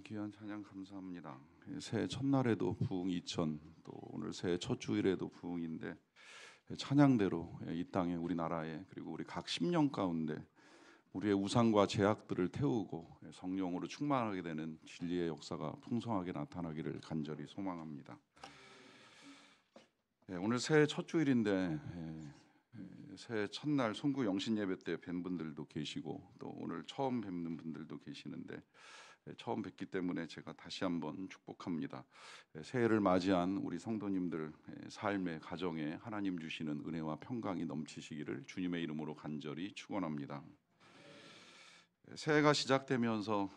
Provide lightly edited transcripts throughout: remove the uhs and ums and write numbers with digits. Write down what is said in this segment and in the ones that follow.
귀한 찬양 감사합니다. 새해 첫날에도 부흥 이천, 또 오늘 새해 첫 주일에도 부흥인데 찬양대로 이 땅에 우리나라에 그리고 우리 각 심령 가운데 우리의 우상과 제약들을 태우고 성령으로 충만하게 되는 진리의 역사가 풍성하게 나타나기를 간절히 소망합니다. 오늘 새해 첫 주일인데 새해 첫날 송구 영신 예배 때 뵌 분들도 계시고 또 오늘 처음 뵙는 분들도 계시는데 처음 뵙기 때문에 제가 다시 한번 축복합니다. 새해를 맞이한 우리 성도님들 삶의 가정에 하나님 주시는 은혜와 평강이 넘치시기를 주님의 이름으로 간절히 축원합니다. 새해가 시작되면서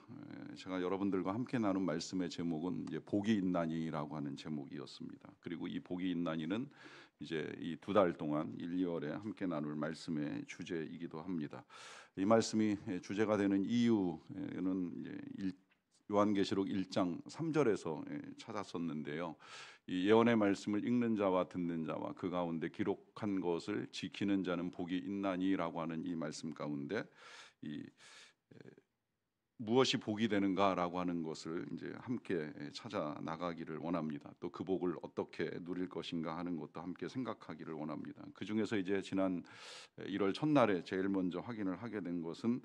제가 여러분들과 함께 나눈 말씀의 제목은 이제 복이 있나니라고 하는 제목이었습니다. 그리고 이 복이 있나니는 이제 이 2달 동안 1, 2월에 함께 나눌 말씀의 주제이기도 합니다. 이 말씀이 주제가 되는 이유는 이제 요한계시록 1장 3절에서 찾았었는데요. 이 예언의 말씀을 읽는 자와 듣는 자와 그 가운데 기록한 것을 지키는 자는 복이 있나니라고 하는 이 말씀 가운데 무엇이 복이 되는가라고 하는 것을 이제 함께 찾아 나가기를 원합니다. 또 그 복을 어떻게 누릴 것인가 하는 것도 함께 생각하기를 원합니다. 그 중에서 이제 지난 1월 첫날에 제일 먼저 확인을 하게 된 것은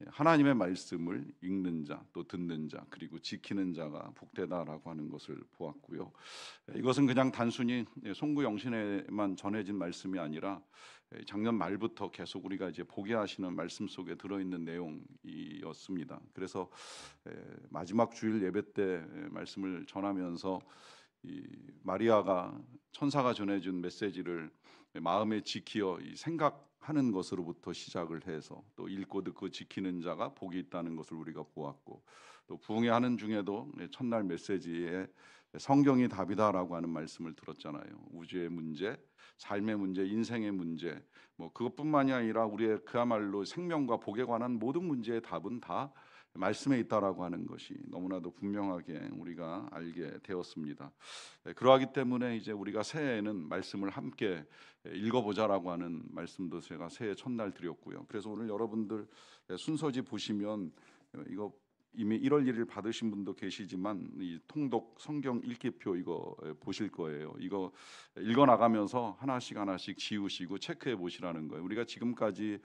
하나님의 말씀을 읽는 자, 또 듣는 자, 그리고 지키는 자가 복되다라고 하는 것을 보았고요. 이것은 그냥 단순히 송구 영신에만 전해진 말씀이 아니라 작년 말부터 계속 우리가 이제 보게 하시는 말씀 속에 들어있는 내용이었습니다. 그래서 마지막 주일 예배 때 말씀을 전하면서 이 마리아가 천사가 전해준 메시지를 마음에 지키어 생각하는 것으로부터 시작을 해서 또 읽고 듣고 지키는 자가 복이 있다는 것을 우리가 보았고, 또 부흥회 하는 중에도 첫날 메시지에 성경이 답이다라고 하는 말씀을 들었잖아요. 우주의 문제, 삶의 문제, 인생의 문제, 그것뿐만이 아니라 우리의 그야말로 생명과 복에 관한 모든 문제의 답은 다 말씀에 있다라고 하는 것이 너무나도 분명하게 우리가 알게 되었습니다. 그러하기 때문에 이제 우리가 새해에는 말씀을 함께 읽어보자라고 하는 말씀도 제가 새해 첫날 드렸고요. 그래서 오늘 여러분들 순서지 보시면 이거 이미 1월 1일 받으신 분도 계시지만 이 통독 성경 읽기표 이거 보실 거예요. 이거 읽어 나가면서 하나씩 지우시고 체크해 보시라는 거예요. 우리가 지금까지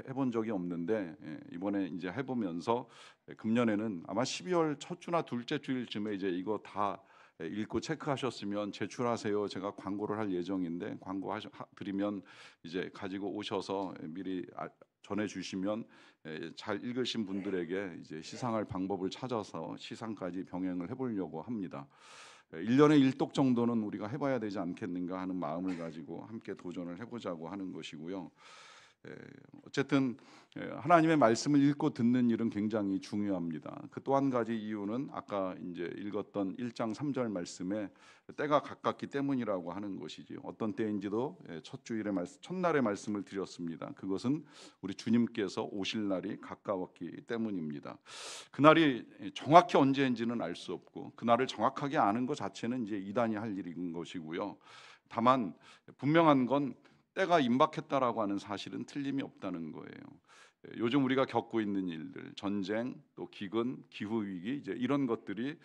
해본 적이 없는데 이번에 이제 해보면서 금년에는 아마 12월 첫 주나 둘째 주일쯤에 이제 이거 다 읽고 체크하셨으면 제출하세요. 제가 광고를 할 예정인데 광고 드리면 이제 가지고 오셔서 미리 전해 주시면 잘 읽으신 분들에게 이제 시상할 방법을 찾아서 시상까지 병행을 해보려고 합니다. 1년에 1독 정도는 우리가 해봐야 되지 않겠는가 하는 마음을 가지고 함께 도전을 해보자고 하는 것이고요. 어쨌든 하나님의 말씀을 읽고 듣는 일은 굉장히 중요합니다. 그 또 한 가지 이유는 아까 이제 읽었던 1장 3절 말씀에 때가 가깝기 때문이라고 하는 것이지요. 어떤 때인지도 첫 주일의 말씀, 첫날의 말씀을 드렸습니다. 그것은 우리 주님께서 오실 날이 가까웠기 때문입니다. 그날이 정확히 언제인지는 알 수 없고 그날을 정확하게 아는 것 자체는 이제 이단이 할 일인 것이고요. 다만 분명한 건 때가 임박했다라고 하는 사실은 틀림이 없다는 거예요. 요즘 우리가 겪고 있는 일들, 전쟁, 또 기근, 기후 위기, 이제 이런 것들이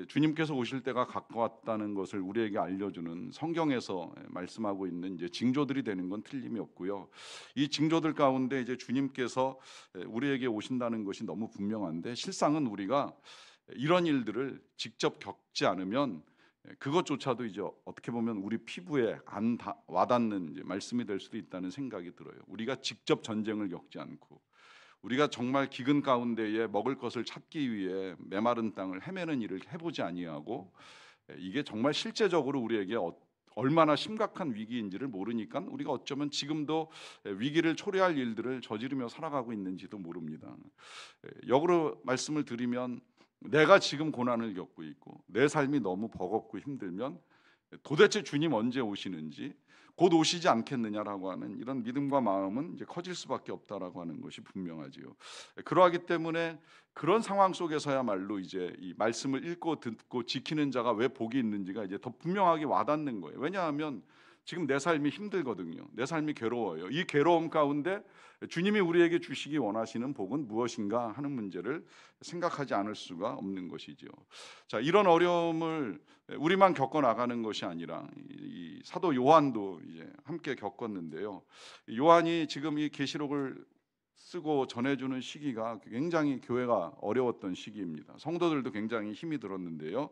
주님께서 오실 때가 가까웠다는 것을 우리에게 알려주는 성경에서 말씀하고 있는 이제 징조들이 되는 건 틀림이 없고요. 이 징조들 가운데 이제 주님께서 우리에게 오신다는 것이 너무 분명한데 실상은 우리가 이런 일들을 직접 겪지 않으면 그것조차도 이제 어떻게 보면 우리 피부에 안 와닿는 이제 말씀이 될 수도 있다는 생각이 들어요. 우리가 직접 전쟁을 겪지 않고 우리가 정말 기근 가운데에 먹을 것을 찾기 위해 메마른 땅을 헤매는 일을 해보지 아니하고 이게 정말 실제적으로 우리에게 얼마나 심각한 위기인지를 모르니까 우리가 어쩌면 지금도 위기를 초래할 일들을 저지르며 살아가고 있는지도 모릅니다. 역으로 말씀을 드리면 내가 지금 고난을 겪고 있고 내 삶이 너무 버겁고 힘들면 도대체 주님 언제 오시는지 곧 오시지 않겠느냐라고 하는 이런 믿음과 마음은 이제 커질 수밖에 없다라고 하는 것이 분명하지요. 그러하기 때문에 그런 상황 속에서야말로 이제 이 말씀을 읽고 듣고 지키는 자가 왜 복이 있는지가 이제 더 분명하게 와닿는 거예요. 왜냐하면 지금 내 삶이 힘들거든요. 내 삶이 괴로워요. 이 괴로움 가운데 주님이 우리에게 주시기 원하시는 복은 무엇인가 하는 문제를 생각하지 않을 수가 없는 것이죠. 자, 이런 어려움을 우리만 겪어 나가는 것이 아니라 이 사도 요한도 이제 함께 겪었는데요. 요한이 지금 이 계시록을 쓰고 전해주는 시기가 굉장히 교회가 어려웠던 시기입니다. 성도들도 굉장히 힘이 들었는데요.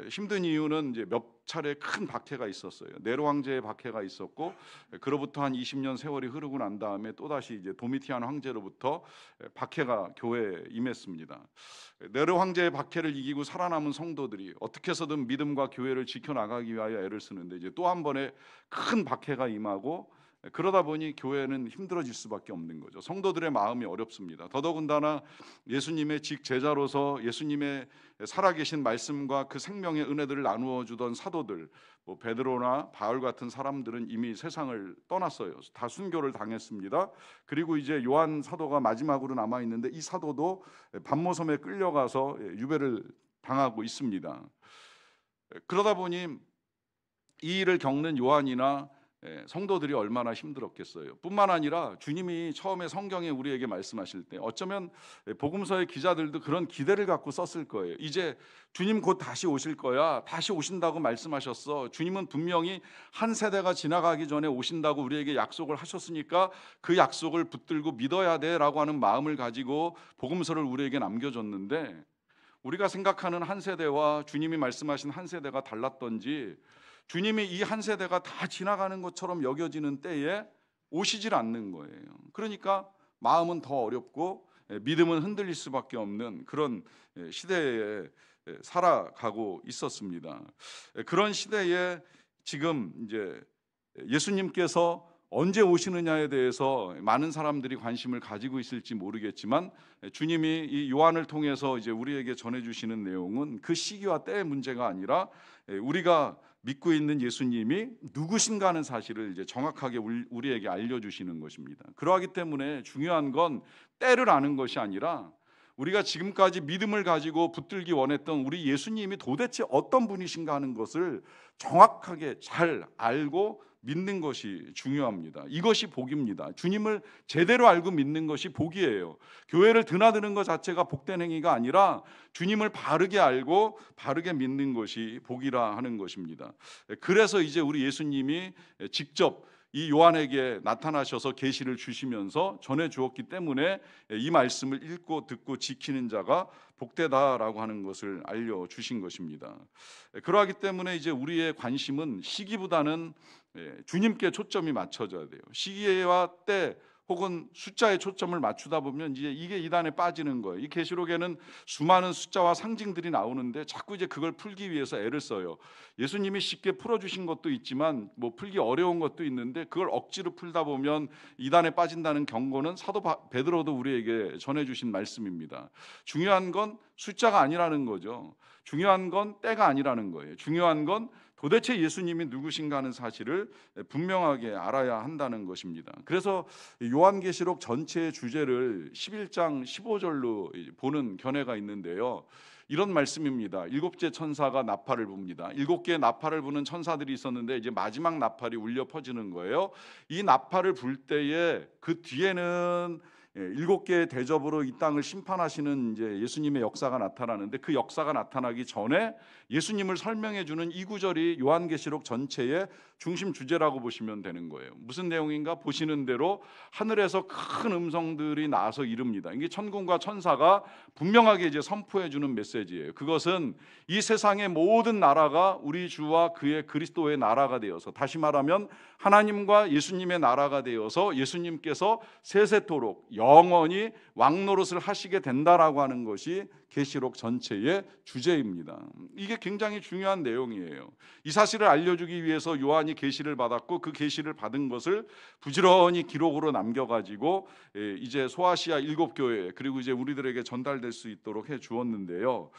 힘든 이유는 이제 몇 차례 큰 박해가 있었어요. 네로 황제의 박해가 있었고, 그로부터 한 20년 세월이 흐르고 난 다음에 또 다시 이제 도미티안 황제로부터 박해가 교회에 임했습니다. 네로 황제의 박해를 이기고 살아남은 성도들이 어떻게 해서든 믿음과 교회를 지켜나가기 위하여 애를 쓰는데 이제 또 한 번의 큰 박해가 임하고, 그러다 보니 교회는 힘들어질 수밖에 없는 거죠. 성도들의 마음이 어렵습니다. 더더군다나 예수님의 직제자로서 예수님의 살아계신 말씀과 그 생명의 은혜들을 나누어 주던 사도들, 뭐 베드로나 바울 같은 사람들은 이미 세상을 떠났어요. 다 순교를 당했습니다. 그리고 이제 요한 사도가 마지막으로 남아 있는데 이 사도도 반모섬에 끌려가서 유배를 당하고 있습니다. 그러다 보니 이 일을 겪는 요한이나 성도들이 얼마나 힘들었겠어요. 뿐만 아니라 주님이 처음에 성경에 우리에게 말씀하실 때 어쩌면 복음서의 기자들도 그런 기대를 갖고 썼을 거예요. 이제 주님 곧 다시 오실 거야. 다시 오신다고 말씀하셨어. 주님은 분명히 한 세대가 지나가기 전에 오신다고 우리에게 약속을 하셨으니까 그 약속을 붙들고 믿어야 돼라고 하는 마음을 가지고 복음서를 우리에게 남겨줬는데, 우리가 생각하는 한 세대와 주님이 말씀하신 한 세대가 달랐던지 주님이 이 한 세대가 다 지나가는 것처럼 여겨지는 때에 오시질 않는 거예요. 그러니까 마음은 더 어렵고 믿음은 흔들릴 수밖에 없는 그런 시대에 살아가고 있었습니다. 그런 시대에 지금 이제 예수님께서 언제 오시느냐에 대해서 많은 사람들이 관심을 가지고 있을지 모르겠지만, 주님이 이 요한을 통해서 이제 우리에게 전해주시는 내용은 그 시기와 때의 문제가 아니라 우리가 믿고 있는 예수님이 누구신가 하는 사실을 이제 정확하게 우리에게 알려주시는 것입니다. 그러하기 때문에 중요한 건 때를 아는 것이 아니라 우리가 지금까지 믿음을 가지고 붙들기 원했던 우리 예수님이 도대체 어떤 분이신가 하는 것을 정확하게 잘 알고 믿는 것이 중요합니다. 이것이 복입니다. 주님을 제대로 알고 믿는 것이 복이에요. 교회를 드나드는 것 자체가 복된 행위가 아니라 주님을 바르게 알고 바르게 믿는 것이 복이라 하는 것입니다. 그래서 이제 우리 예수님이 직접 이 요한에게 나타나셔서 계시를 주시면서 전해 주었기 때문에 이 말씀을 읽고 듣고 지키는 자가 복되다라고 하는 것을 알려 주신 것입니다. 그러하기 때문에 이제 우리의 관심은 시기보다는 주님께 초점이 맞춰져야 돼요. 시기와 때 혹은 숫자에 초점을 맞추다 보면 이제 이게 이단에 빠지는 거예요. 이 계시록에는 수많은 숫자와 상징들이 나오는데 자꾸 이제 그걸 풀기 위해서 애를 써요. 예수님이 쉽게 풀어주신 것도 있지만 뭐 풀기 어려운 것도 있는데 그걸 억지로 풀다 보면 이단에 빠진다는 경고는 사도 베드로도 우리에게 전해주신 말씀입니다. 중요한 건 숫자가 아니라는 거죠. 중요한 건 때가 아니라는 거예요. 중요한 건 도대체 예수님이 누구신가 하는 사실을 분명하게 알아야 한다는 것입니다. 그래서 요한계시록 전체의 주제를 11장 15절로 보는 견해가 있는데요. 이런 말씀입니다. 7째 천사가 나팔을 붑니다. 7개의 나팔을 부는 천사들이 있었는데 이제 마지막 나팔이 울려 퍼지는 거예요. 이 나팔을 불 때에 그 뒤에는 7개의 대접으로 이 땅을 심판하시는 이제 예수님의 역사가 나타나는데, 그 역사가 나타나기 전에 예수님을 설명해 주는 이 구절이 요한계시록 전체의 중심 주제라고 보시면 되는 거예요. 무슨 내용인가 보시는 대로 하늘에서 큰 음성들이 나와서 이릅니다. 이게 천군과 천사가 분명하게 이제 선포해 주는 메시지예요. 그것은 이 세상의 모든 나라가 우리 주와 그의 그리스도의 나라가 되어서, 다시 말하면 하나님과 예수님의 나라가 되어서 예수님께서 세세토록 영원히 왕노릇을 하시게 된다라고 하는 것이 계시록 전체의 주제입니다. 이게 굉장히 중요한 내용이에요. 이 사실을 알려주기 위해서 요한이 계시를 받았고, 그 계시를 받은 것을 부지런히 기록으로 남겨가지고 이제 소아시아 7교회 그리고 이제 우리들에게 전달될 수 있도록 해 주었는데요.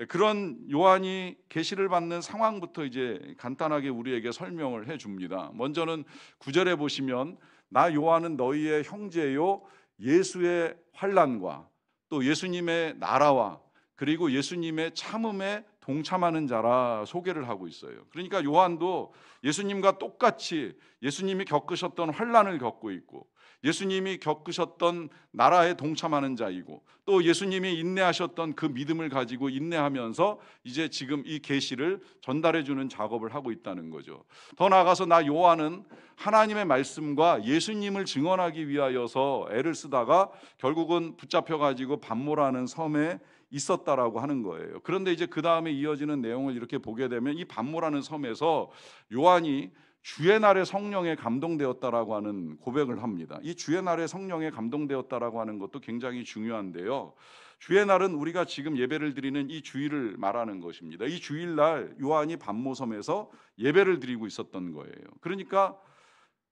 그런 요한이 계시를 받는 상황부터 이제 간단하게 우리에게 설명을 해 줍니다. 먼저는 9절에 보시면 나 요한은 너희의 형제요 예수의 환난과 또 예수님의 나라와 그리고 예수님의 참음의 동참하는 자라 소개를 하고 있어요. 그러니까 요한도 예수님과 똑같이 예수님이 겪으셨던 환난을 겪고 있고 예수님이 겪으셨던 나라에 동참하는 자이고 또 예수님이 인내하셨던 그 믿음을 가지고 인내하면서 이제 지금 이 계시를 전달해 주는 작업을 하고 있다는 거죠. 더 나아가서 나 요한은 하나님의 말씀과 예수님을 증언하기 위하여서 애를 쓰다가 결국은 붙잡혀 가지고 반모라는 섬에 있었다라고 하는 거예요. 그런데 이제 그 다음에 이어지는 내용을 이렇게 보게 되면 이 반모라는 섬에서 요한이 주의 날에 성령에 감동되었다라고 하는 고백을 합니다. 이 주의 날에 성령에 감동되었다라고 하는 것도 굉장히 중요한데요. 주의 날은 우리가 지금 예배를 드리는 이 주일을 말하는 것입니다. 이 주일날 요한이 반모섬에서 예배를 드리고 있었던 거예요. 그러니까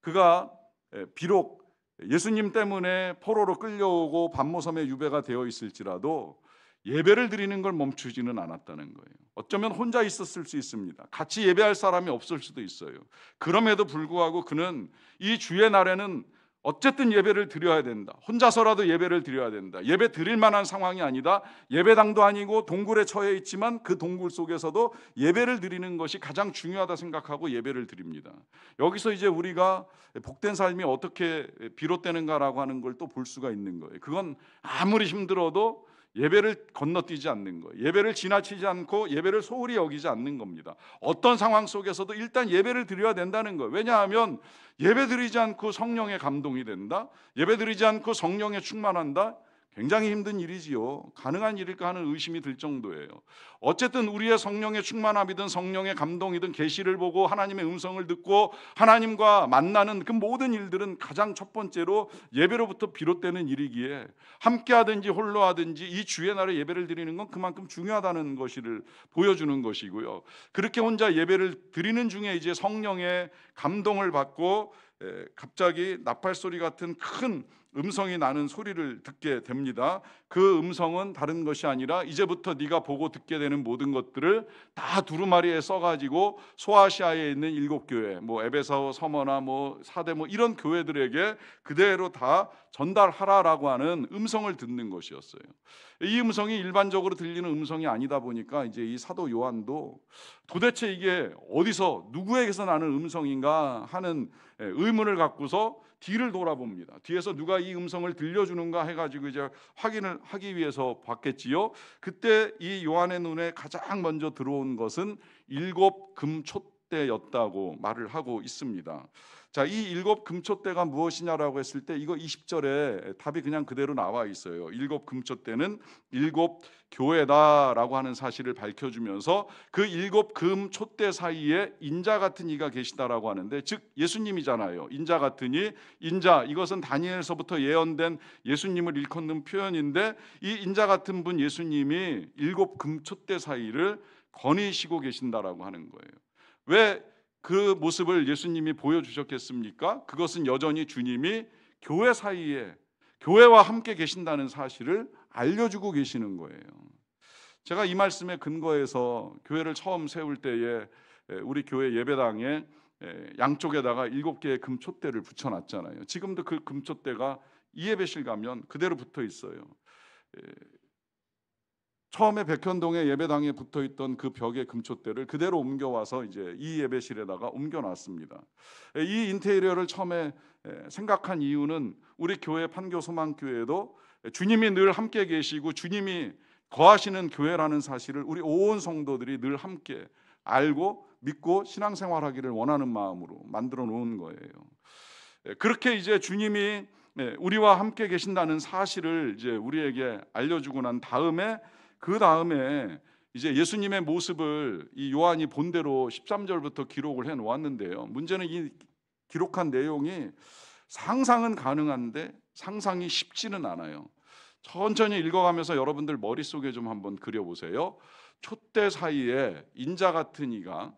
그가 비록 예수님 때문에 포로로 끌려오고 반모섬에 유배가 되어 있을지라도 예배를 드리는 걸 멈추지는 않았다는 거예요. 어쩌면 혼자 있었을 수 있습니다. 같이 예배할 사람이 없을 수도 있어요. 그럼에도 불구하고 그는 이 주의 날에는 어쨌든 예배를 드려야 된다. 혼자서라도 예배를 드려야 된다. 예배 드릴 만한 상황이 아니다. 예배당도 아니고 동굴에 처해 있지만 그 동굴 속에서도 예배를 드리는 것이 가장 중요하다 생각하고 예배를 드립니다. 여기서 이제 우리가 복된 삶이 어떻게 비롯되는가라고 하는 걸 또 볼 수가 있는 거예요. 그건 아무리 힘들어도 예배를 건너뛰지 않는 거예요. 예배를 지나치지 않고 예배를 소홀히 여기지 않는 겁니다. 어떤 상황 속에서도 일단 예배를 드려야 된다는 거예요. 왜냐하면 예배 드리지 않고 성령의 감동이 된다? 예배 드리지 않고 성령에 충만한다? 굉장히 힘든 일이지요. 가능한 일일까 하는 의심이 들 정도예요. 어쨌든 우리의 성령의 충만함이든 성령의 감동이든 계시를 보고 하나님의 음성을 듣고 하나님과 만나는 그 모든 일들은 가장 첫 번째로 예배로부터 비롯되는 일이기에 함께 하든지 홀로 하든지 이 주의 날에 예배를 드리는 건 그만큼 중요하다는 것을 보여주는 것이고요. 그렇게 혼자 예배를 드리는 중에 이제 성령의 감동을 받고 갑자기 나팔소리 같은 큰 음성이 나는 소리를 듣게 됩니다. 그 음성은 다른 것이 아니라 이제부터 네가 보고 듣게 되는 모든 것들을 다 두루마리에 써가지고 소아시아에 있는 7교회, 에베소, 서머나 사대 이런 교회들에게 그대로 다 전달하라라고 하는 음성을 듣는 것이었어요. 이 음성이 일반적으로 들리는 음성이 아니다 보니까 이제 이 사도 요한도 도대체 이게 어디서 누구에게서 나는 음성인가 하는 의문을 갖고서 뒤를 돌아봅니다. 뒤에서 누가 이 음성을 들려주는가 해가지고 이제 확인을 하기 위해서 봤겠지요. 그때 이 요한의 눈에 가장 먼저 들어온 것은 7 금촛대였다고 말을 하고 있습니다. 자, 이 7 금촛대가 무엇이냐라고 했을 때 이거 20절에 답이 그냥 그대로 나와 있어요. 7 금촛대는 7 교회다라고 하는 사실을 밝혀주면서 그 7 금촛대 사이에 인자 같은 이가 계시다라고 하는데, 즉 예수님이잖아요. 인자 같은 이, 인자, 이것은 다니엘서부터 예언된 예수님을 일컫는 표현인데 이 인자 같은 분 예수님이 7 금촛대 사이를 거니시고 계신다라고 하는 거예요. 왜 그 모습을 예수님이 보여주셨겠습니까? 그것은 여전히 주님이 교회 사이에 교회와 함께 계신다는 사실을 알려주고 계시는 거예요. 제가 이 말씀에 근거해서 교회를 처음 세울 때에 우리 교회 예배당에 양쪽에다가 7개의 금촛대를 붙여놨잖아요. 지금도 그 금촛대가 이 예배실 가면 그대로 붙어 있어요. 처음에 백현동에 예배당에 붙어있던 그 벽의 금촛대를 그대로 옮겨와서 이제 이 예배실에다가 옮겨놨습니다. 이 인테리어를 처음에 생각한 이유는 우리 교회 판교소망교회도 주님이 늘 함께 계시고 주님이 거하시는 교회라는 사실을 우리 온 성도들이 늘 함께 알고 믿고 신앙생활하기를 원하는 마음으로 만들어 놓은 거예요. 그렇게 이제 주님이 우리와 함께 계신다는 사실을 이제 우리에게 알려주고 난 다음에 그 다음에 이제 예수님의 모습을 이 요한이 본대로 13절부터 기록을 해 놓았는데요. 문제는 이 기록한 내용이 상상은 가능한데 상상이 쉽지는 않아요. 천천히 읽어가면서 여러분들 머릿속에 좀 한번 그려보세요. 촛대 사이에 인자 같은 이가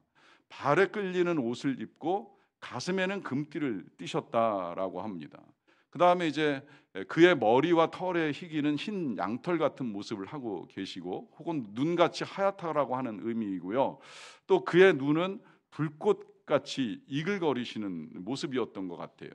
발에 끌리는 옷을 입고 가슴에는 금띠를 띠셨다라고 합니다. 그 다음에 이제 그의 머리와 털의 희기는 흰 양털 같은 모습을 하고 계시고 혹은 눈같이 하얗다라고 하는 의미이고요. 또 그의 눈은 불꽃 같이 이글거리시는 모습이었던 것 같아요.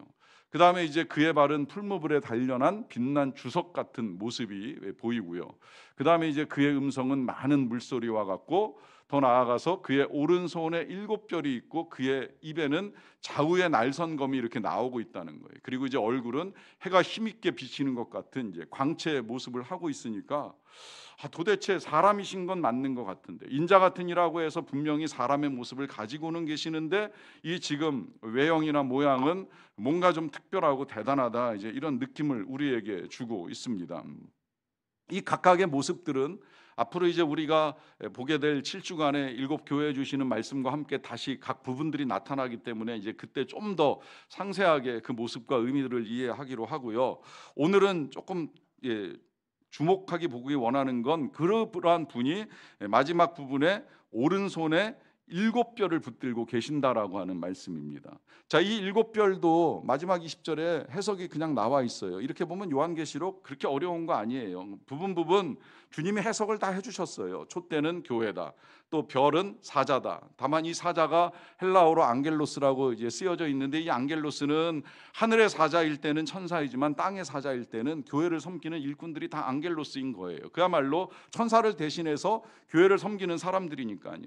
그 다음에 이제 그의 발은 풀무불에 단련한 빛난 주석 같은 모습이 보이고요. 그 다음에 이제 그의 음성은 많은 물소리와 같고, 더 나아가서 그의 오른손에 7별이 있고 그의 입에는 좌우의 날선검이 이렇게 나오고 있다는 거예요. 그리고 이제 얼굴은 해가 힘있게 비치는 것 같은 이제 광채의 모습을 하고 있으니까 도대체 사람이신 건 맞는 것 같은데, 인자 같은 이라고 해서 분명히 사람의 모습을 가지고는 계시는데 이 지금 외형이나 모양은 뭔가 좀 특별하고 대단하다, 이제 이런 느낌을 우리에게 주고 있습니다. 이 각각의 모습들은 앞으로 이제 우리가 보게 될 7주간의 7교회 주시는 말씀과 함께 다시 각 부분들이 나타나기 때문에 이제 그때 좀 더 상세하게 그 모습과 의미들을 이해하기로 하고요. 오늘은 조금 주목하기 보기 원하는 건 그러한 분이 마지막 부분에 오른손에 7별을 붙들고 계신다라고 하는 말씀입니다. 자, 이 7별도 마지막 20절에 해석이 그냥 나와 있어요. 이렇게 보면 요한계시록 그렇게 어려운 거 아니에요. 부분 주님이 해석을 다 해주셨어요. 촛대는 교회다, 또 별은 사자다. 다만 이 사자가 헬라어로 앙겔로스라고 이제 쓰여져 있는데, 이 앙겔로스는 하늘의 사자일 때는 천사이지만 땅의 사자일 때는 교회를 섬기는 일꾼들이 다 앙겔로스인 거예요. 그야말로 천사를 대신해서 교회를 섬기는 사람들이니까요.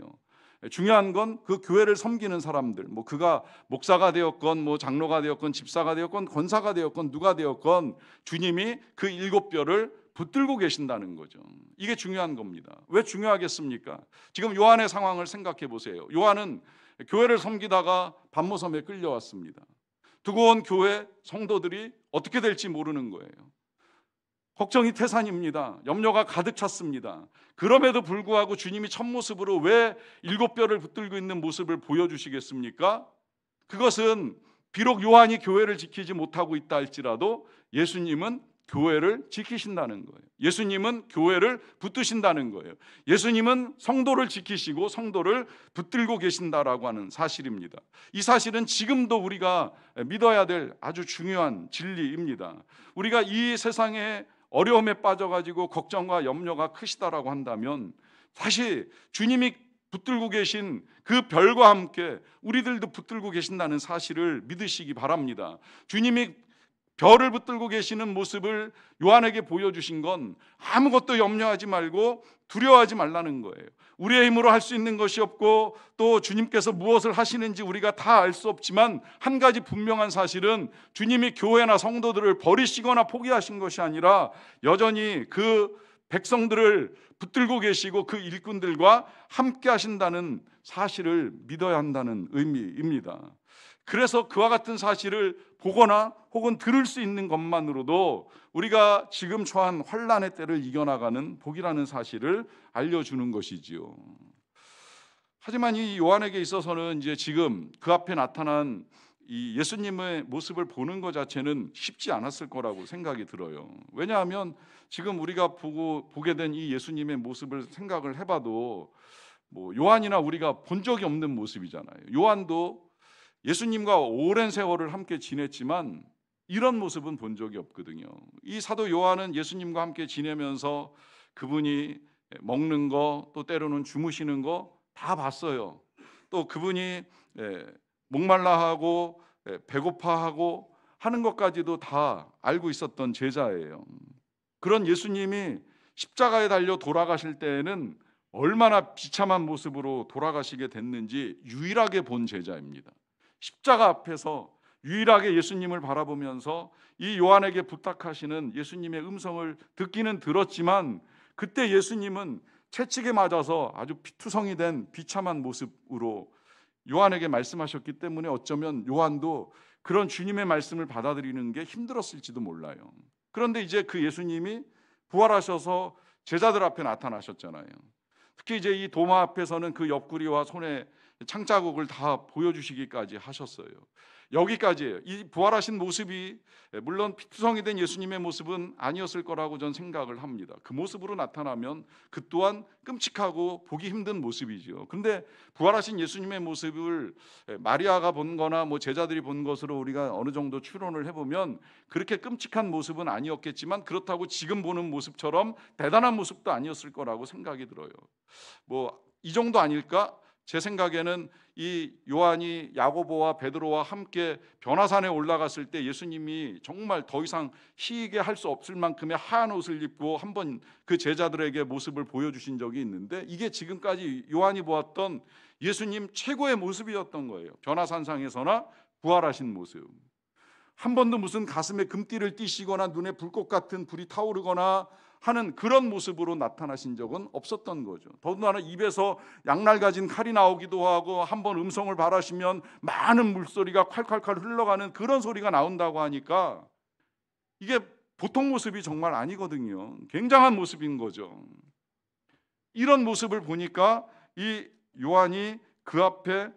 중요한 건 그 교회를 섬기는 사람들, 뭐 그가 목사가 되었건 뭐 장로가 되었건 집사가 되었건 권사가 되었건 누가 되었건 주님이 그 7별을 붙들고 계신다는 거죠. 이게 중요한 겁니다. 왜 중요하겠습니까? 지금 요한의 상황을 생각해 보세요. 요한은 교회를 섬기다가 반모섬에 끌려왔습니다. 두고 온 교회 성도들이 어떻게 될지 모르는 거예요. 걱정이 태산입니다. 염려가 가득 찼습니다. 그럼에도 불구하고 주님이 첫 모습으로 왜 7별을 붙들고 있는 모습을 보여주시겠습니까? 그것은 비록 요한이 교회를 지키지 못하고 있다 할지라도 예수님은 교회를 지키신다는 거예요. 예수님은 교회를 붙드신다는 거예요. 예수님은 성도를 지키시고 성도를 붙들고 계신다라고 하는 사실입니다. 이 사실은 지금도 우리가 믿어야 될 아주 중요한 진리입니다. 우리가 이 세상에 어려움에 빠져가지고 걱정과 염려가 크시다라고 한다면 다시 주님이 붙들고 계신 그 별과 함께 우리들도 붙들고 계신다는 사실을 믿으시기 바랍니다. 주님이 별을 붙들고 계시는 모습을 요한에게 보여주신 건 아무것도 염려하지 말고 두려워하지 말라는 거예요. 우리의 힘으로 할 수 있는 것이 없고 또 주님께서 무엇을 하시는지 우리가 다 알 수 없지만 한 가지 분명한 사실은 주님이 교회나 성도들을 버리시거나 포기하신 것이 아니라 여전히 그 백성들을 붙들고 계시고 그 일꾼들과 함께 하신다는 사실을 믿어야 한다는 의미입니다. 그래서 그와 같은 사실을 보거나 혹은 들을 수 있는 것만으로도 우리가 지금 처한 환난의 때를 이겨나가는 복이라는 사실을 알려주는 것이지요. 하지만 이 요한에게 있어서는 이제 지금 그 앞에 나타난 이 예수님의 모습을 보는 것 자체는 쉽지 않았을 거라고 생각이 들어요. 왜냐하면 지금 우리가 보게 된 이 예수님의 모습을 생각을 해봐도 뭐 요한이나 우리가 본 적이 없는 모습이잖아요. 요한도 예수님과 오랜 세월을 함께 지냈지만 이런 모습은 본 적이 없거든요. 이 사도 요한은 예수님과 함께 지내면서 그분이 먹는 거, 또 때로는 주무시는 거 다 봤어요. 또 그분이 목말라하고 배고파하고 하는 것까지도 다 알고 있었던 제자예요. 그런 예수님이 십자가에 달려 돌아가실 때에는 얼마나 비참한 모습으로 돌아가시게 됐는지 유일하게 본 제자입니다. 십자가 앞에서 유일하게 예수님을 바라보면서 이 요한에게 부탁하시는 예수님의 음성을 듣기는 들었지만 그때 예수님은 채찍에 맞아서 아주 피투성이 된 비참한 모습으로 요한에게 말씀하셨기 때문에 어쩌면 요한도 그런 주님의 말씀을 받아들이는 게 힘들었을지도 몰라요. 그런데 이제 그 예수님이 부활하셔서 제자들 앞에 나타나셨잖아요. 특히 이제 이 도마 앞에서는 그 옆구리와 손에 창자국을 다 보여주시기까지 하셨어요. 여기까지예요. 이 부활하신 모습이 물론 피투성이 된 예수님의 모습은 아니었을 거라고 전 생각을 합니다. 그 모습으로 나타나면 그 또한 끔찍하고 보기 힘든 모습이죠. 그런데 부활하신 예수님의 모습을 마리아가 본 거나 뭐 제자들이 본 것으로 우리가 어느 정도 추론을 해보면 그렇게 끔찍한 모습은 아니었겠지만 그렇다고 지금 보는 모습처럼 대단한 모습도 아니었을 거라고 생각이 들어요. 뭐 이 정도 아닐까? 제 생각에는 이 요한이 야고보와 베드로와 함께 변화산에 올라갔을 때 예수님이 정말 더 이상 희게 할 수 없을 만큼의 하얀 옷을 입고 한번 그 제자들에게 모습을 보여주신 적이 있는데, 이게 지금까지 요한이 보았던 예수님 최고의 모습이었던 거예요. 변화산상에서나 부활하신 모습. 한 번도 무슨 가슴에 금띠를 띠시거나 눈에 불꽃 같은 불이 타오르거나 하는 그런 모습으로 나타나신 적은 없었던 거죠. 더군다나 입에서 양날 가진 칼이 나오기도 하고, 한번 음성을 발하시면 많은 물소리가 콸콸콸 흘러가는 그런 소리가 나온다고 하니까 이게 보통 모습이 정말 아니거든요. 굉장한 모습인 거죠. 이런 모습을 보니까 이 요한이 그 앞에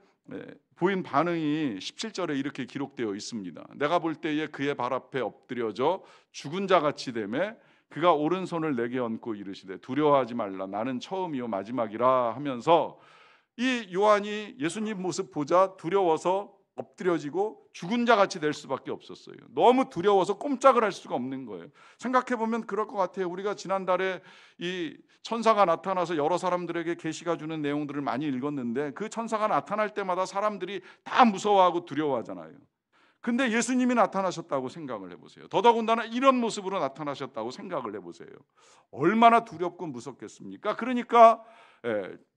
보인 반응이 17절에 이렇게 기록되어 있습니다. 내가 볼 때에 그의 발 앞에 엎드려져 죽은 자같이 되매 그가 오른손을 내게 얹고 이르시되 두려워하지 말라 나는 처음이요 마지막이라 하면서, 이 요한이 예수님 모습 보자 두려워서 엎드려지고 죽은 자같이 될 수밖에 없었어요. 너무 두려워서 꼼짝을 할 수가 없는 거예요. 생각해보면 그럴 것 같아요. 우리가 지난달에 이 천사가 나타나서 여러 사람들에게 계시가 주는 내용들을 많이 읽었는데, 그 천사가 나타날 때마다 사람들이 다 무서워하고 두려워하잖아요. 근데 예수님이 나타나셨다고 생각을 해보세요. 더더군다나 이런 모습으로 나타나셨다고 생각을 해보세요. 얼마나 두렵고 무섭겠습니까? 그러니까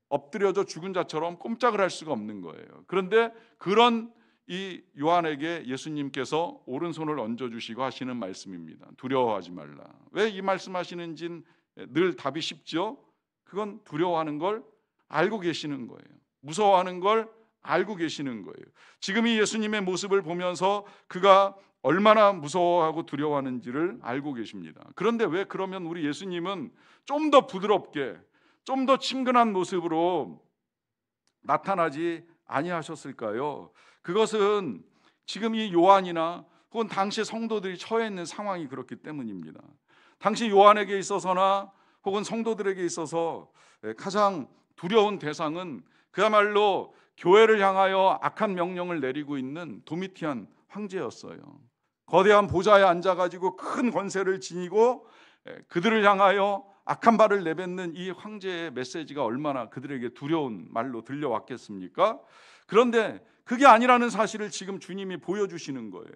엎드려져 죽은 자처럼 꼼짝을 할 수가 없는 거예요. 그런데 그런 이 요한에게 예수님께서 오른손을 얹어주시고 하시는 말씀입니다. 두려워하지 말라. 왜 이 말씀하시는지는 늘 답이 쉽죠. 그건 두려워하는 걸 알고 계시는 거예요. 무서워하는 걸 알고 계시는 거예요. 지금 이 예수님의 모습을 보면서 그가 얼마나 무서워하고 두려워하는지를 알고 계십니다. 그런데 왜 그러면 우리 예수님은 좀 더 부드럽게, 좀 더 친근한 모습으로 나타나지 아니하셨을까요? 그것은 지금 이 요한이나 혹은 당시 성도들이 처해 있는 상황이 그렇기 때문입니다. 당시 요한에게 있어서나 혹은 성도들에게 있어서 가장 두려운 대상은 그야말로 교회를 향하여 악한 명령을 내리고 있는 도미티안 황제였어요. 거대한 보좌에 앉아가지고 큰 권세를 지니고 그들을 향하여 악한 말을 내뱉는 이 황제의 메시지가 얼마나 그들에게 두려운 말로 들려왔겠습니까? 그런데 그게 아니라는 사실을 지금 주님이 보여주시는 거예요.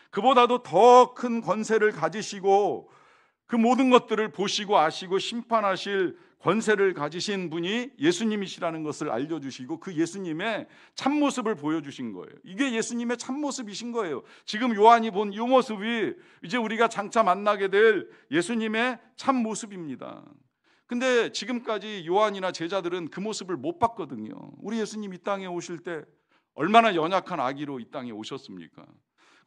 그보다도 더 큰 권세를 가지시고 그 모든 것들을 보시고 아시고 심판하실 권세를 가지신 분이 예수님이시라는 것을 알려주시고, 그 예수님의 참모습을 보여주신 거예요. 이게 예수님의 참모습이신 거예요. 지금 요한이 본 이 모습이 이제 우리가 장차 만나게 될 예수님의 참모습입니다. 근데 지금까지 요한이나 제자들은 그 모습을 못 봤거든요. 우리 예수님 이 땅에 오실 때 얼마나 연약한 아기로 이 땅에 오셨습니까?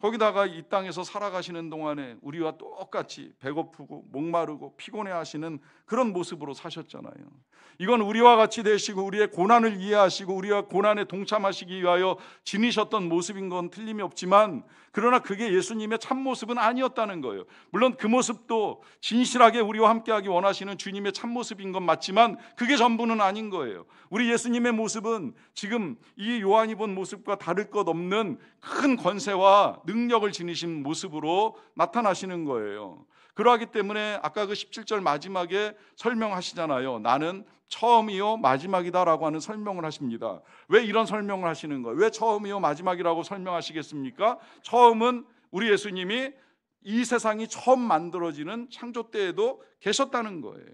거기다가 이 땅에서 살아가시는 동안에 우리와 똑같이 배고프고 목마르고 피곤해하시는 그런 모습으로 사셨잖아요. 이건 우리와 같이 되시고 우리의 고난을 이해하시고 우리와 고난에 동참하시기 위하여 지니셨던 모습인 건 틀림이 없지만, 그러나 그게 예수님의 참모습은 아니었다는 거예요. 물론 그 모습도 진실하게 우리와 함께하기 원하시는 주님의 참모습인 건 맞지만 그게 전부는 아닌 거예요. 우리 예수님의 모습은 지금 이 요한이 본 모습과 다를 것 없는 큰 권세와 능력을 지니신 모습으로 나타나시는 거예요. 그러하기 때문에 아까 그 17절 마지막에 설명하시잖아요. 나는 처음이요 마지막이다라고 하는 설명을 하십니다. 왜 이런 설명을 하시는 거예요? 왜 처음이요 마지막이라고 설명하시겠습니까? 처음은 우리 예수님이 이 세상이 처음 만들어지는 창조 때에도 계셨다는 거예요.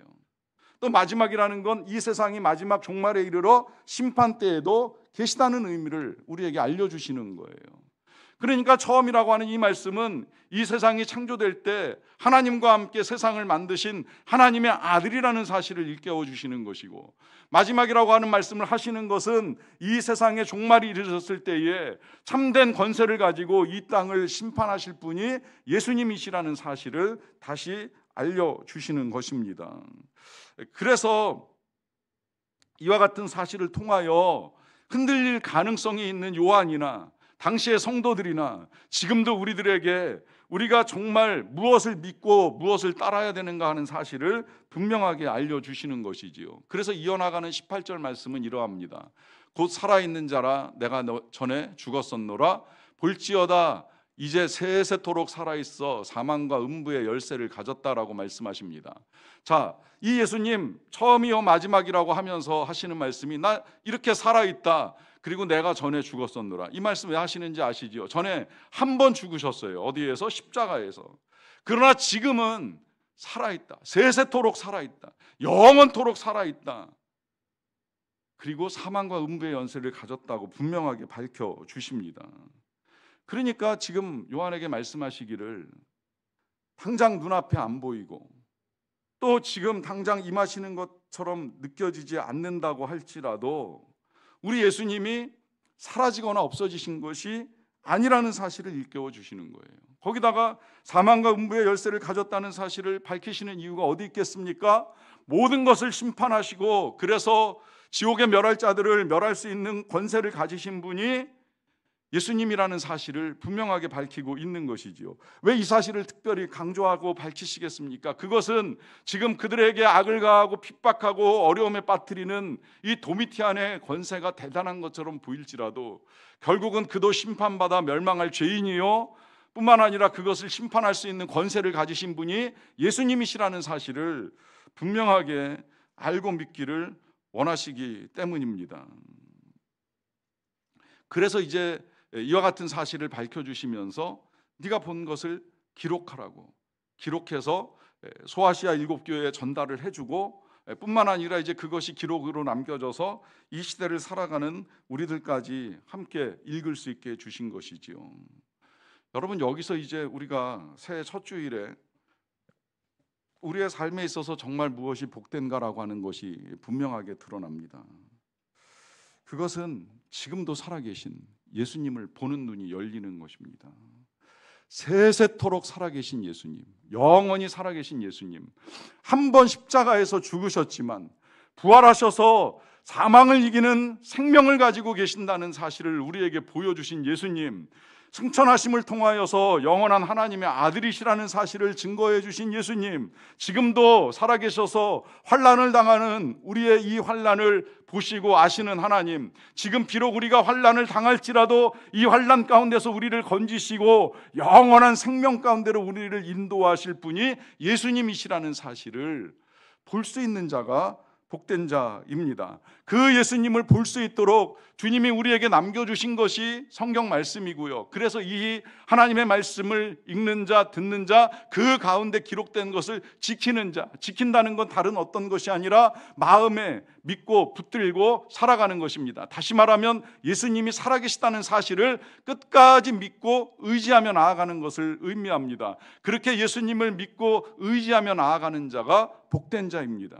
또 마지막이라는 건 이 세상이 마지막 종말에 이르러 심판 때에도 계시다는 의미를 우리에게 알려주시는 거예요. 그러니까 처음이라고 하는 이 말씀은 이 세상이 창조될 때 하나님과 함께 세상을 만드신 하나님의 아들이라는 사실을 일깨워 주시는 것이고, 마지막이라고 하는 말씀을 하시는 것은 이 세상의 종말이 이르렀을 때에 참된 권세를 가지고 이 땅을 심판하실 분이 예수님이시라는 사실을 다시 알려주시는 것입니다. 그래서 이와 같은 사실을 통하여 흔들릴 가능성이 있는 요한이나 당시의 성도들이나 지금도 우리들에게 우리가 정말 무엇을 믿고 무엇을 따라야 되는가 하는 사실을 분명하게 알려주시는 것이지요. 그래서 이어나가는 18절 말씀은 이러합니다. 곧 살아있는 자라 내가 전에 죽었었노라 볼지어다 이제 세세토록 살아있어 사망과 음부의 열쇠를 가졌다라고 말씀하십니다. 자, 이 예수님 처음이요 마지막이라고 하면서 하시는 말씀이 나 이렇게 살아있다. 그리고 내가 전에 죽었었노라. 이 말씀 왜 하시는지 아시죠? 전에 한 번 죽으셨어요. 어디에서? 십자가에서. 그러나 지금은 살아있다. 세세토록 살아있다. 영원토록 살아있다. 그리고 사망과 음부의 연세를 가졌다고 분명하게 밝혀주십니다. 그러니까 지금 요한에게 말씀하시기를 당장 눈앞에 안 보이고 또 지금 당장 임하시는 것처럼 느껴지지 않는다고 할지라도 우리 예수님이 사라지거나 없어지신 것이 아니라는 사실을 일깨워 주시는 거예요. 거기다가 사망과 음부의 열쇠를 가졌다는 사실을 밝히시는 이유가 어디 있겠습니까? 모든 것을 심판하시고 그래서 지옥의 멸할 자들을 멸할 수 있는 권세를 가지신 분이 예수님이라는 사실을 분명하게 밝히고 있는 것이지요. 왜 이 사실을 특별히 강조하고 밝히시겠습니까? 그것은 지금 그들에게 악을 가하고 핍박하고 어려움에 빠뜨리는 이 도미티안의 권세가 대단한 것처럼 보일지라도 결국은 그도 심판받아 멸망할 죄인이요 뿐만 아니라 그것을 심판할 수 있는 권세를 가지신 분이 예수님이시라는 사실을 분명하게 알고 믿기를 원하시기 때문입니다. 그래서 이제 이와 같은 사실을 밝혀주시면서 네가 본 것을 기록하라고 기록해서 소아시아 7교회에 전달을 해주고 뿐만 아니라 이제 그것이 기록으로 남겨져서 이 시대를 살아가는 우리들까지 함께 읽을 수 있게 해주신 것이지요. 여러분, 여기서 이제 우리가 새해 첫 주일에 우리의 삶에 있어서 정말 무엇이 복된가라고 하는 것이 분명하게 드러납니다. 그것은 지금도 살아계신 예수님을 보는 눈이 열리는 것입니다. 세세토록 살아계신 예수님, 영원히 살아계신 예수님, 한 번 십자가에서 죽으셨지만 부활하셔서 사망을 이기는 생명을 가지고 계신다는 사실을 우리에게 보여주신 예수님, 승천하심을 통하여서 영원한 하나님의 아들이시라는 사실을 증거해 주신 예수님, 지금도 살아계셔서 환난을 당하는 우리의 이 환난을 보시고 아시는 하나님, 지금 비록 우리가 환난을 당할지라도 이 환난 가운데서 우리를 건지시고 영원한 생명 가운데로 우리를 인도하실 분이 예수님이시라는 사실을 볼 수 있는 자가 복된 자입니다. 그 예수님을 볼 수 있도록 주님이 우리에게 남겨주신 것이 성경 말씀이고요. 그래서 이 하나님의 말씀을 읽는 자, 듣는 자, 그 가운데 기록된 것을 지키는 자, 지킨다는 건 다른 어떤 것이 아니라 마음에 믿고 붙들고 살아가는 것입니다. 다시 말하면 예수님이 살아계시다는 사실을 끝까지 믿고 의지하며 나아가는 것을 의미합니다. 그렇게 예수님을 믿고 의지하며 나아가는 자가 복된 자입니다.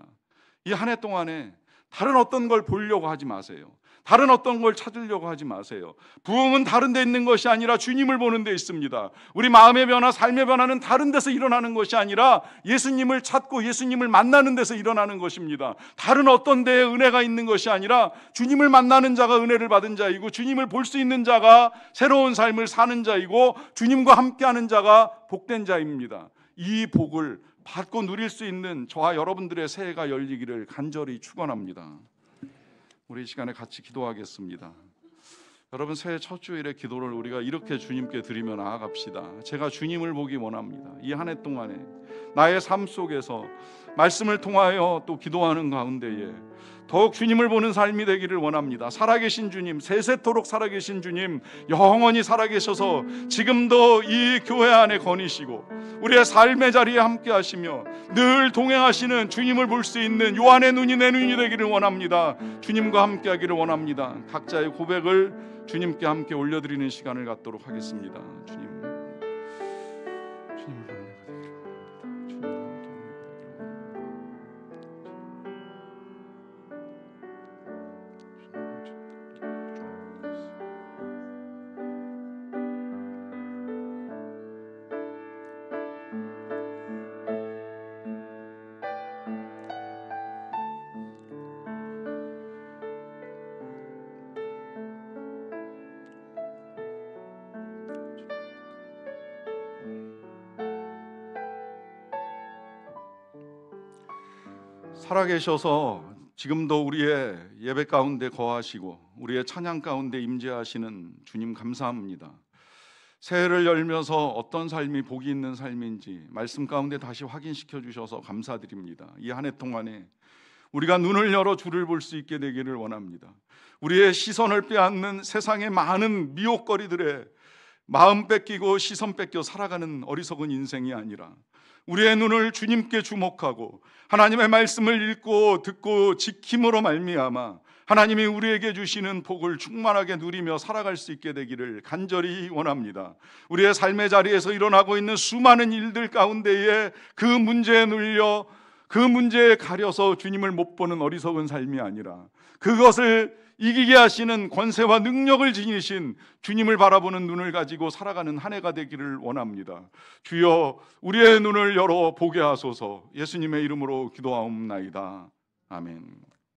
이 한 해 동안에 다른 어떤 걸 보려고 하지 마세요. 다른 어떤 걸 찾으려고 하지 마세요. 부흥은 다른 데 있는 것이 아니라 주님을 보는 데 있습니다. 우리 마음의 변화, 삶의 변화는 다른 데서 일어나는 것이 아니라 예수님을 찾고 예수님을 만나는 데서 일어나는 것입니다. 다른 어떤 데에 은혜가 있는 것이 아니라 주님을 만나는 자가 은혜를 받은 자이고 주님을 볼 수 있는 자가 새로운 삶을 사는 자이고 주님과 함께하는 자가 복된 자입니다. 이 복을 받고 누릴 수 있는 저와 여러분들의 새해가 열리기를 간절히 축원합니다. 우리 이 시간에 같이 기도하겠습니다. 여러분, 새해 첫 주일의 기도를 우리가 이렇게 주님께 드리며 나아갑시다. 제가 주님을 보기 원합니다. 이 한 해 동안에 나의 삶 속에서 말씀을 통하여 또 기도하는 가운데에 더욱 주님을 보는 삶이 되기를 원합니다. 살아계신 주님, 세세토록 살아계신 주님, 영원히 살아계셔서 지금도 이 교회 안에 거니시고 우리의 삶의 자리에 함께 하시며 늘 동행하시는 주님을 볼 수 있는 요한의 눈이 내 눈이 되기를 원합니다. 주님과 함께 하기를 원합니다. 각자의 고백을 주님께 함께 올려드리는 시간을 갖도록 하겠습니다. 주님을 보는 내가 되기를 살아계셔서 지금도 우리의 예배 가운데 거하시고 우리의 찬양 가운데 임재하시는 주님 감사합니다. 새해를 열면서 어떤 삶이 복이 있는 삶인지 말씀 가운데 다시 확인시켜 주셔서 감사드립니다. 이 한 해 동안에 우리가 눈을 열어 주를 볼 수 있게 되기를 원합니다. 우리의 시선을 빼앗는 세상의 많은 미혹거리들에 마음 뺏기고 시선 뺏겨 살아가는 어리석은 인생이 아니라 우리의 눈을 주님께 주목하고 하나님의 말씀을 읽고 듣고 지킴으로 말미암아 하나님이 우리에게 주시는 복을 충만하게 누리며 살아갈 수 있게 되기를 간절히 원합니다. 우리의 삶의 자리에서 일어나고 있는 수많은 일들 가운데에 그 문제에 눌려 그 문제에 가려서 주님을 못 보는 어리석은 삶이 아니라 그것을 이기게 하시는 권세와 능력을 지니신 주님을 바라보는 눈을 가지고 살아가는 한 해가 되기를 원합니다. 주여 우리의 눈을 열어 보게 하소서. 예수님의 이름으로 기도하옵나이다. 아멘.